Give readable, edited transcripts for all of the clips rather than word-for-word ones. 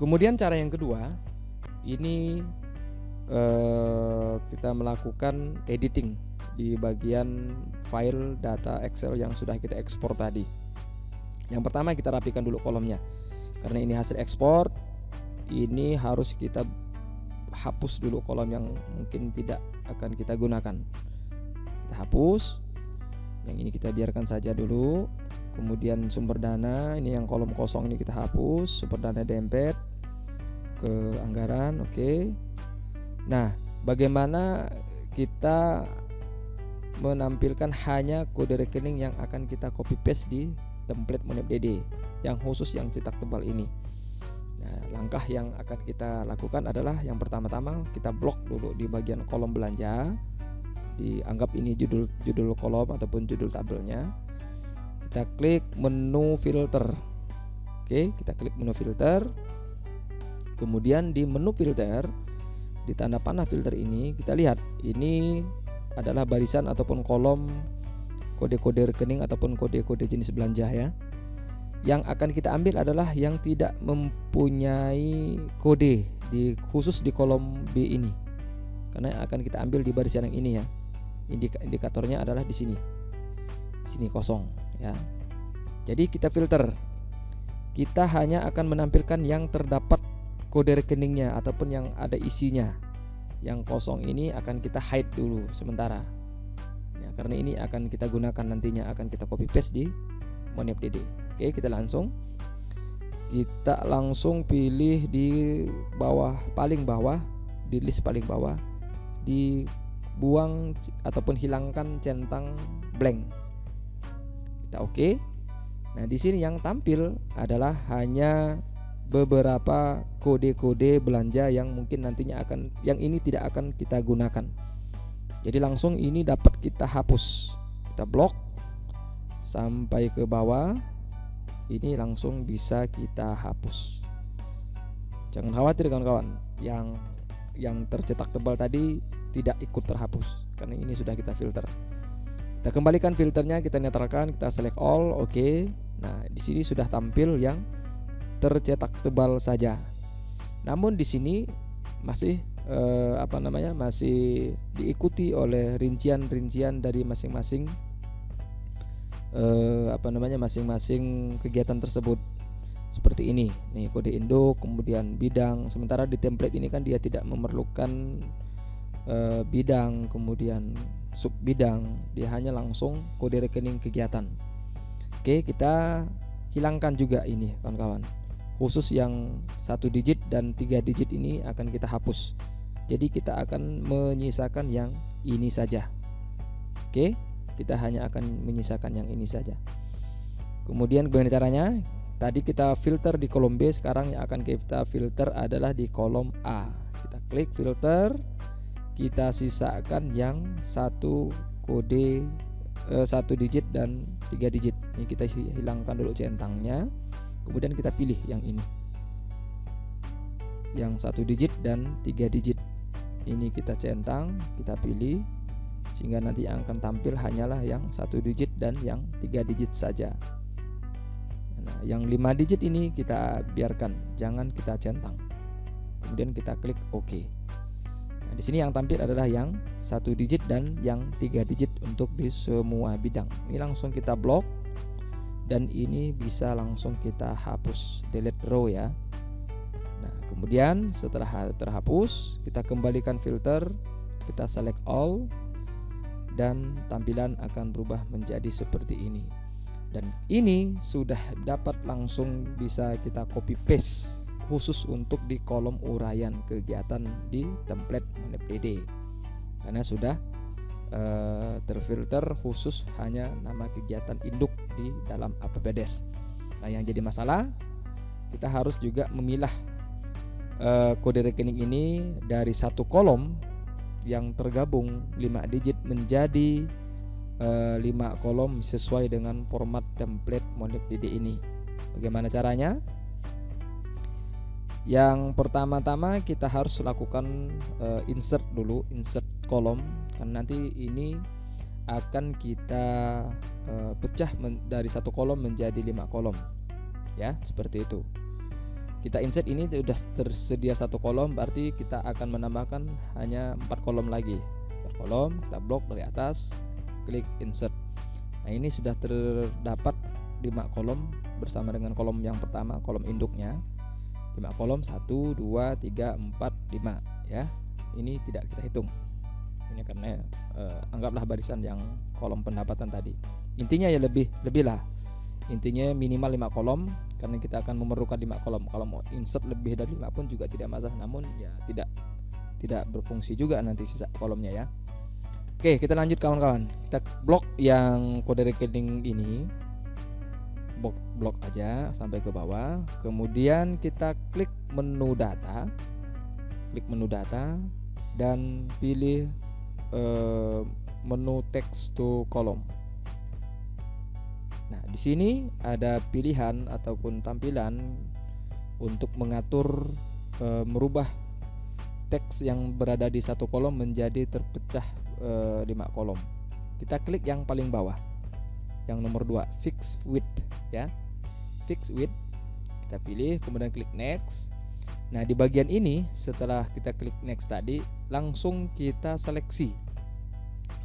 Kemudian cara yang kedua, ini kita melakukan editing di bagian file data Excel yang sudah kita ekspor tadi. Yang pertama kita rapikan dulu kolomnya. Karena ini hasil ekspor, ini harus kita hapus dulu kolom yang mungkin tidak akan kita gunakan. Kita hapus. Yang ini kita biarkan saja dulu. Kemudian sumber dana, ini yang kolom kosong ini kita hapus. Sumber dana dempet ke anggaran, oke. Nah, bagaimana kita menampilkan hanya kode rekening yang akan kita copy paste di template Monep.dd yang khusus yang cetak tebal ini. Nah, langkah yang akan kita lakukan adalah yang pertama-tama kita blok dulu di bagian kolom belanja. Dianggap ini judul kolom ataupun judul tabelnya. Kita klik menu filter. Oke, kita klik menu filter. Kemudian di menu filter, di tanda panah filter ini kita lihat ini adalah barisan ataupun kolom kode-kode rekening ataupun kode-kode jenis belanja ya. Yang akan kita ambil adalah yang tidak mempunyai kode khusus di kolom B ini. Karena akan kita ambil di barisan yang ini ya. Indikatornya adalah di sini. Di sini kosong ya. Jadi kita filter. Kita hanya akan menampilkan yang terdapat kode rekeningnya ataupun yang ada isinya. Yang kosong ini akan kita hide dulu sementara ya, karena ini akan kita gunakan nantinya, akan kita copy paste di Monep.dd. Oke, kita langsung pilih di bawah, paling bawah, di list paling bawah, dibuang ataupun hilangkan centang blank. Kita oke. Nah, di sini yang tampil adalah hanya beberapa kode-kode belanja yang mungkin nantinya yang ini tidak akan kita gunakan. Jadi langsung ini dapat kita hapus. Kita blok sampai ke bawah. Ini langsung bisa kita hapus. Jangan khawatir kawan-kawan, yang tercetak tebal tadi tidak ikut terhapus karena ini sudah kita filter. Kita kembalikan filternya, kita netralkan, kita select all, oke. Nah, di sini sudah tampil yang tercetak tebal saja. Namun di sini masih masih diikuti oleh rincian-rincian dari masing-masing masing-masing kegiatan tersebut. Seperti ini. Nih kode induk, kemudian bidang. Sementara di template ini kan dia tidak memerlukan bidang, kemudian sub bidang. Dia hanya langsung kode rekening kegiatan. Oke, kita hilangkan juga ini kawan-kawan. Khusus yang 1 digit dan 3 digit ini akan kita hapus. Jadi kita akan menyisakan yang ini saja. Oke, kita hanya akan menyisakan yang ini saja. Kemudian bagaimana caranya? Tadi kita filter di kolom B, sekarang yang akan kita filter adalah di kolom A. Kita klik filter, kita sisakan yang 1 kode 1 digit dan 3 digit. Ini kita hilangkan dulu centangnya. Kemudian kita pilih yang ini, yang 1 digit dan 3 digit. Ini kita centang, kita pilih, sehingga nanti yang akan tampil hanyalah yang 1 digit dan yang 3 digit saja. Nah, yang 5 digit ini kita biarkan, jangan kita centang. Kemudian kita klik OK. Nah, di sini yang tampil adalah yang 1 digit dan yang 3 digit untuk di semua bidang. Ini langsung kita blok. Dan ini bisa langsung kita hapus, delete row ya. Nah, kemudian setelah terhapus, kita kembalikan filter, kita select all, dan tampilan akan berubah menjadi seperti ini. Dan ini sudah dapat langsung bisa kita copy paste khusus untuk di kolom uraian kegiatan di template Monep.dd, karena sudah terfilter khusus hanya nama kegiatan induk di dalam APBDes. Nah, yang jadi masalah, kita harus juga memilah kode rekening ini dari 1 kolom yang tergabung 5 digit menjadi 5 kolom sesuai dengan format template Monep.dd ini. Bagaimana caranya? Yang pertama-tama kita harus lakukan insert dulu, insert kolom. Kan nanti ini akan kita pecah dari 1 kolom menjadi 5 kolom ya, seperti itu. Kita insert ini sudah tersedia satu kolom, berarti kita akan menambahkan hanya 4 kolom lagi. 4 kolom, kita blok dari atas, klik insert. Nah, ini sudah terdapat 5 kolom bersama dengan kolom yang pertama, kolom induknya. 5 kolom, 1, 2, 3, 4, 5 ya. Ini tidak kita hitung. Ini karena anggaplah barisan yang kolom pendapatan tadi. Intinya ya lebih lah. Intinya minimal 5 kolom karena kita akan memerlukan 5 kolom. Kalau mau insert lebih dari 5 pun juga tidak masalah, namun ya tidak berfungsi juga nanti sisa kolomnya ya. Oke, kita lanjut kawan-kawan. Kita blok yang kode rekening ini. Blok aja sampai ke bawah. Kemudian kita klik menu data. Klik menu data dan pilih menu text to column. Nah, di sini ada pilihan ataupun tampilan untuk mengatur merubah teks yang berada di satu kolom menjadi terpecah 5 kolom. Kita klik yang paling bawah, yang nomor 2, fix width ya. Fix width. Kita pilih, kemudian klik next. Nah, di bagian ini setelah kita klik next tadi, langsung kita seleksi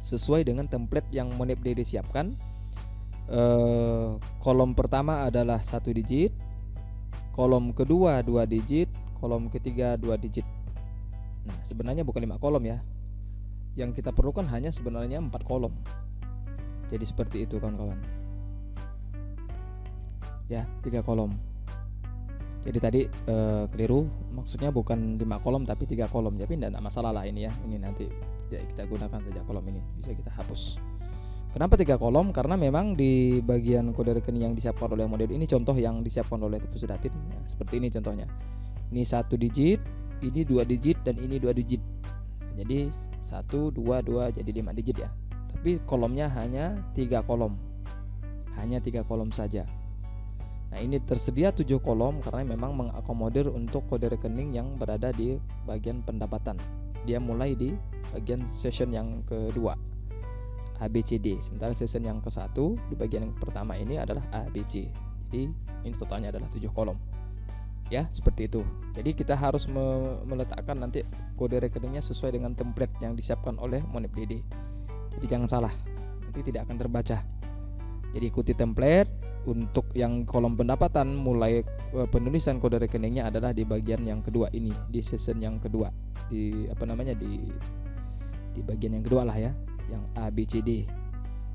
sesuai dengan template yang MonepDD siapkan. Kolom pertama adalah 1 digit, kolom kedua 2 digit, kolom ketiga 2 digit. Nah, sebenarnya bukan 5 kolom ya. Yang kita perlukan hanya sebenarnya 4 kolom. Jadi seperti itu kawan-kawan. Ya, 3 kolom. Jadi tadi keliru, maksudnya bukan 5 kolom tapi 3 kolom. Tapi tidak masalah lah ini ya. Ini nanti ya, kita gunakan saja kolom ini, bisa kita hapus. Kenapa 3 kolom? Karena memang di bagian kode rekening yang disiapkan oleh model ini, contoh yang disiapkan oleh Pusdatin ya, seperti ini contohnya. Ini 1 digit, ini 2 digit, dan ini 2 digit. Jadi 1, 2, 2 jadi 5 digit ya. Tapi kolomnya hanya 3 kolom. Hanya 3 kolom saja. Nah, ini tersedia 7 kolom karena memang mengakomodir untuk kode rekening yang berada di bagian pendapatan. Dia mulai di bagian session yang kedua, ABCD. Sementara session yang ke-1 di bagian yang pertama ini adalah ABC. Jadi ini totalnya adalah 7 kolom. Ya, seperti itu. Jadi kita harus meletakkan nanti kode rekeningnya sesuai dengan template yang disiapkan oleh MonepDD. Jadi jangan salah, nanti tidak akan terbaca. Jadi ikuti template. Untuk yang kolom pendapatan, mulai penulisan kode rekeningnya adalah di bagian yang kedua ini, di session yang kedua, di bagian yang kedua lah ya, yang ABCD.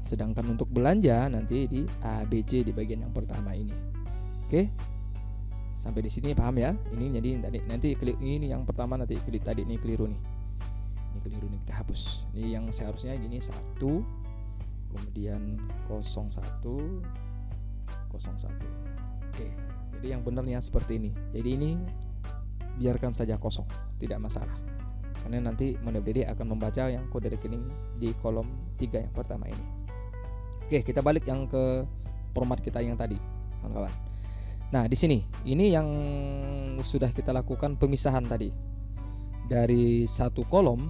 Sedangkan untuk belanja nanti di ABC di bagian yang pertama ini. Oke, sampai di sini paham ya? Ini jadi nanti klik ini yang pertama, nanti klik tadi ini keliru nih. Ini keliru nih, kita hapus. Ini yang seharusnya gini 1, kemudian 01, 01. Oke, jadi yang benarnya seperti ini. Jadi ini biarkan saja kosong, tidak masalah. Karena nanti MonepDD akan membaca yang kode rekening di kolom 3 yang pertama ini. Oke, kita balik yang ke format kita yang tadi, kawan-kawan. Nah, di sini ini yang sudah kita lakukan pemisahan tadi. Dari satu kolom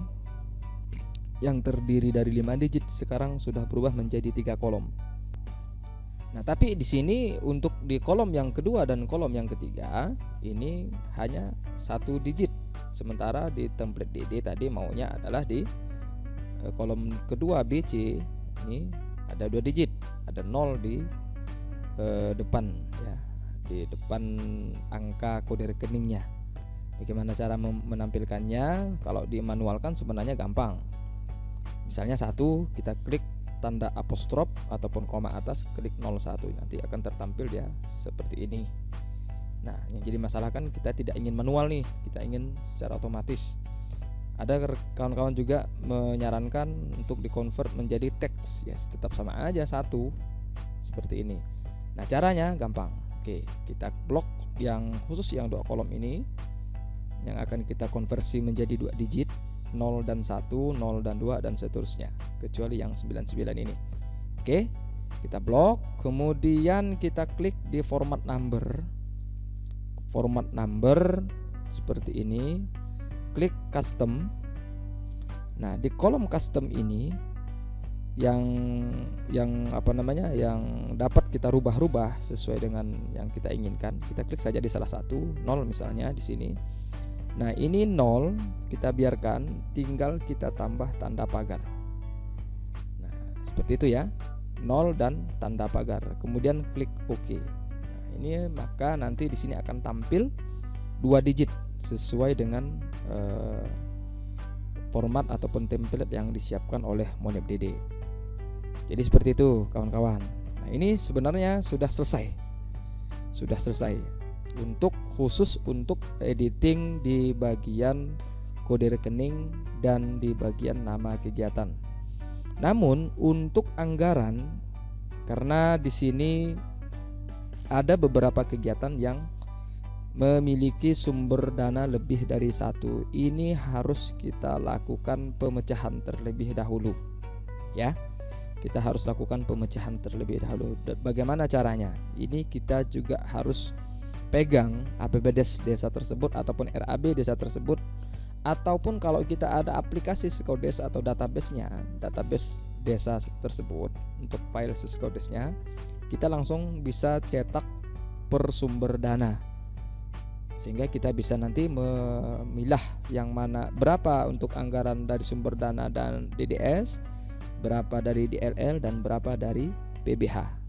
yang terdiri dari 5 digit sekarang sudah berubah menjadi 3 kolom. Nah, tapi di sini untuk di kolom yang kedua dan kolom yang ketiga ini hanya 1 digit. Sementara di template DD tadi maunya adalah di kolom kedua BC ini ada 2 digit, ada 0 di depan ya, di depan angka kode rekeningnya. Bagaimana cara menampilkannya? Kalau dimanualkan sebenarnya gampang. Misalnya 1, kita klik tanda apostrof ataupun koma atas, klik 01, nanti akan tertampil ya seperti ini. Nah, yang jadi masalah kan kita tidak ingin manual nih, kita ingin secara otomatis. Ada kawan-kawan juga menyarankan untuk dikonvert menjadi teks, ya tetap sama aja 1 seperti ini. Nah, caranya gampang. Oke, kita blok yang khusus yang 2 kolom ini yang akan kita konversi menjadi 2 digit, 0 dan 1, 0 dan 2 dan seterusnya, kecuali yang 99 ini. Oke, kita blok, kemudian kita klik di format number. Format number seperti ini. Klik custom. Nah, di kolom custom ini yang dapat kita rubah-rubah sesuai dengan yang kita inginkan. Kita klik saja di salah satu, 0 misalnya di sini. Nah, ini 0 kita biarkan, tinggal kita tambah tanda pagar. Nah, seperti itu ya. 0 dan tanda pagar. Kemudian klik OK. Nah, ini maka nanti di sini akan tampil 2 digit sesuai dengan format ataupun template yang disiapkan oleh MonepDD. Jadi seperti itu kawan-kawan. Nah, ini sebenarnya sudah selesai. Khusus untuk editing di bagian kode rekening dan di bagian nama kegiatan. Namun untuk anggaran, karena di sini ada beberapa kegiatan yang memiliki sumber dana lebih dari satu, ini harus kita lakukan pemecahan terlebih dahulu, ya. Kita harus lakukan pemecahan terlebih dahulu. Bagaimana caranya? Ini kita juga harus pegang APBDes desa tersebut ataupun RAB desa tersebut, ataupun kalau kita ada aplikasi Syscodes atau database desa tersebut untuk file Syscodesnya, kita langsung bisa cetak per sumber dana, sehingga kita bisa nanti memilah yang mana berapa untuk anggaran dari sumber dana dan DDS, berapa dari DLL, dan berapa dari PBH.